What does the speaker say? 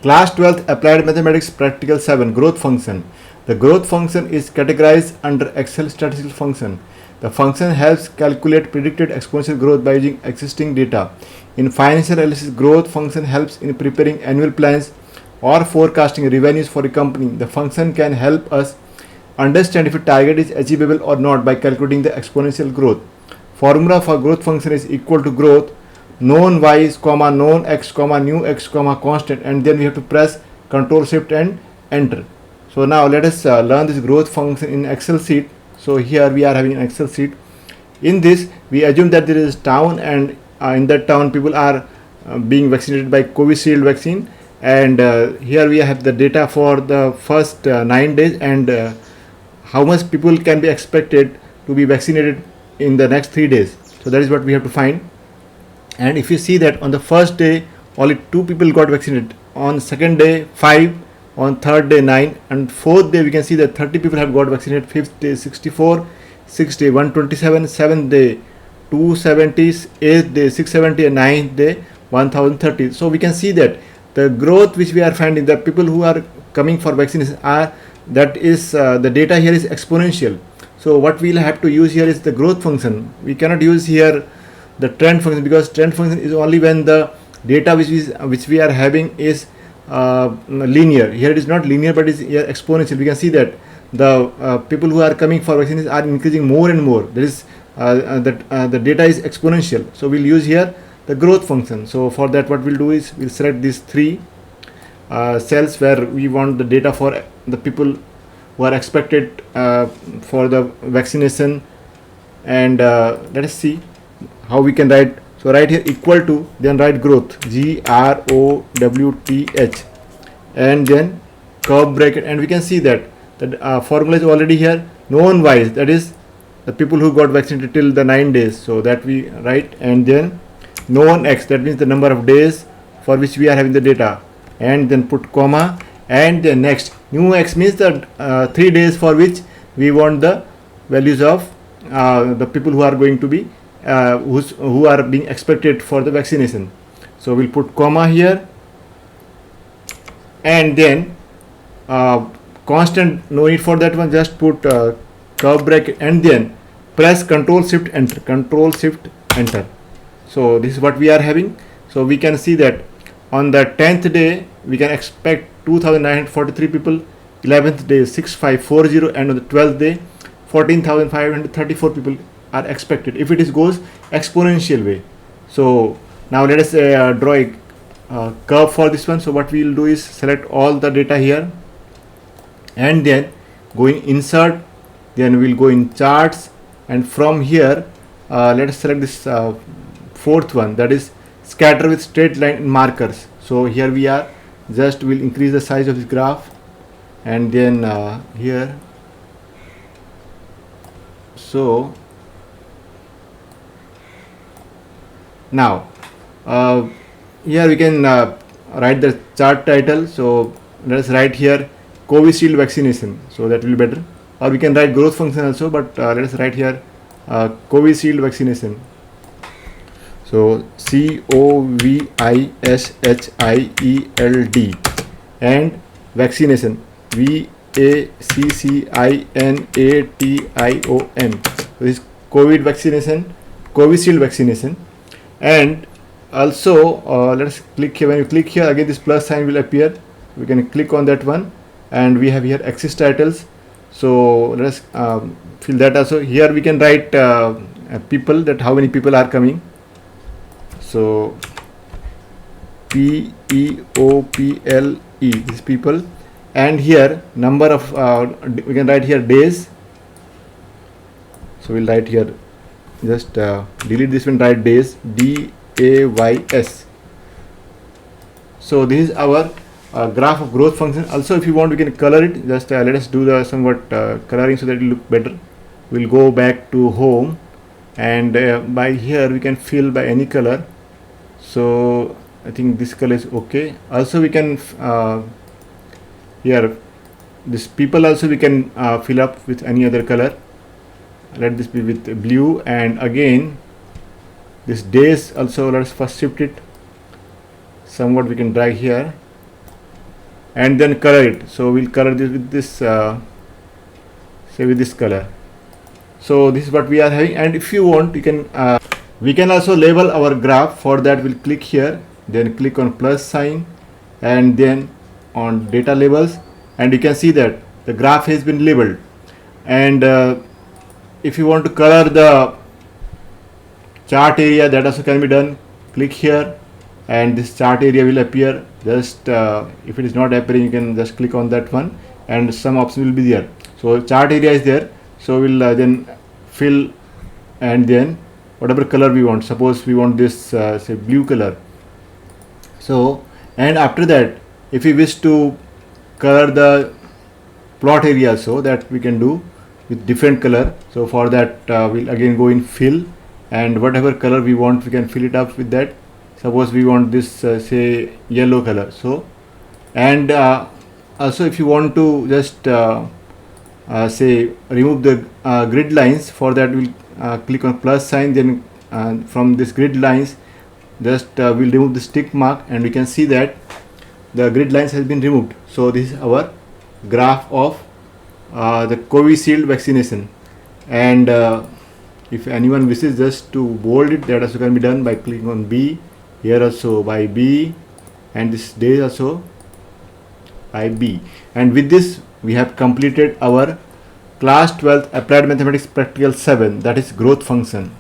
Class 12th Applied Mathematics Practical 7 Growth Function. The growth function is categorized under Excel statistical function. The function helps calculate predicted exponential growth by using existing data. In financial analysis, growth function helps in preparing annual plans or forecasting revenues for a company. The function can help us understand if a target is achievable or not by calculating the exponential growth. Formula for growth function is equal to growth known y is comma known x comma new x comma constant, and then we have to press Ctrl Shift and enter. So now let us learn this growth function in Excel sheet. So here we are having an Excel sheet. In this we assume that there is a town, and in that town people are being vaccinated by Covishield vaccine, and here we have the data for the first 9 days, and how much people can be expected to be vaccinated in the next 3 days. So that is what we have to find. And if you see that on the first day only 2 people got vaccinated, on second day 5, on third day 9, and fourth day we can see that 30 people have got vaccinated, fifth day 64, sixth day 127, seventh day 270, eighth day 670, and ninth day 1030. So we can see that the growth which we are finding, the people who are coming for vaccination are, that is the data here is exponential. So what we'll have to use here is the growth function. We cannot use here the trend function, because trend function is only when the data which we are having is linear. Here it is not linear, but it is here exponential. We can see that the people who are coming for vaccines are increasing more and more. That is the data is exponential. So we'll use here the growth function. So for that what we'll do is we'll select these 3 cells where we want the data for the people who are expected for the vaccination, and let us see how we can write. So write here equal to, then write growth, GROWTH, and then curve bracket, and we can see that the formula is already here. Known y, that is the people who got vaccinated till the 9 days, so that we write, and then known x, that means the number of days for which we are having the data, and then put comma, and then next new x means the 3 days for which we want the values of the people who are going to be who are being expected for the vaccination. So we'll put comma here, and then constant, no need for that one, just put curve bracket, and then press Ctrl Shift enter, Ctrl Shift enter. So this is what we are having. So we can see that on the 10th day we can expect 2943 people, 11th day 6540, and on the 12th day 14,534 people are expected if it is goes exponential way. So now let us draw a curve for this one. So what we will do is select all the data here, and then go in insert, then we will go in charts, and from here let us select this fourth one, that is scatter with straight line and markers. So here we are, just will increase the size of this graph, and then here, so now here we can write the chart title. So let us write here Covishield vaccination, so that will be better, or we can write growth function also, but let us write here Covishield vaccination. So COVISHIELD, and vaccination VACCINATION. So this is COVID vaccination, Covishield vaccination. And also let us click here. When you click here again, this plus sign will appear. We can click on that one, and we have here axis titles. So let us fill that also. Here we can write people, that how many people are coming. So PEOPLE, these people, and here number of we can write here days. So we'll write here, just delete this one, write days, DAYS. So this is our graph of growth function. Also if you want we can color it, just let us do the somewhat coloring so that it will look better. We'll go back to home, and by here we can fill by any color. So I think this color is okay. Also we can here this people also we can fill up with any other color. Let this be with blue, and again this days also let us first shift it somewhat, we can drag here, and then color it. So we'll color this with this say with this color. So this is what we are having, and if you want you can we can also label our graph. For that we'll click here, then click on plus sign and then on data labels, and you can see that the graph has been labeled. And if you want to color the chart area, that also can be done. Click here and this chart area will appear. Just if it is not appearing, you can just click on that one and some option will be there. So chart area is there, so we'll then fill and then whatever color we want. Suppose we want this say blue color. So, and after that if we wish to color the plot area, so that we can do with different color. So for that we'll again go in fill, and whatever color we want we can fill it up with that. Suppose we want this say yellow color. So, and also if you want to just say remove the grid lines, for that we'll click on plus sign, then from this grid lines just we'll remove the tick mark, and we can see that the grid lines has been removed. So this is our graph of the Covishield vaccination. And if anyone wishes just to bold it, that also can be done by clicking on B, here also by B, and this day also by B. And with this we have completed our class 12th applied mathematics practical 7, that is growth function.